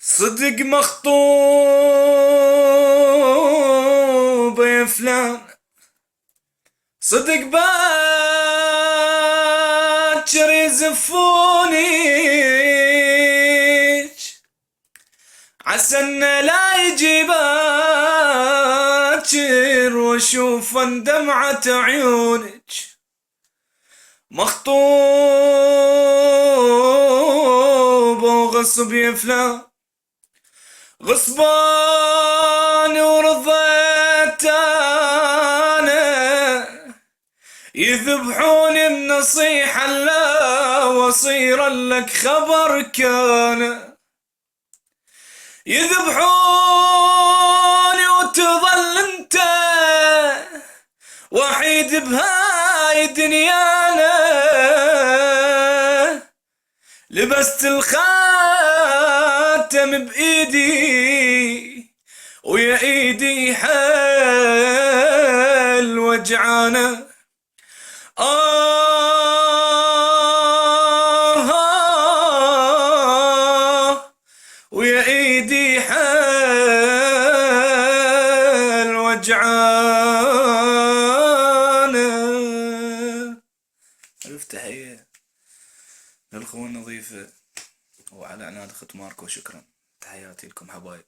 صدق مخطوب يا فلان، صدق باكر يزفونيج، عسى انه لا يجي باكر واشوف دمعة عيونج. مخطوب وغصب يا فلان، غصبان ورضيت انا يذبحوني النصيحة لا وصيرا لك خبر كان، يذبحوني وتظل انت وحيد بهاي دنيانا. لبست الخاتم بإيدي ويا إيدي حال وجعانة. ويا إيدي حال وجعانة. ألف تحية للأخوة النظيفة وعلى عناد أخت ماركو، شكرا، تحياتي لكم حبايب.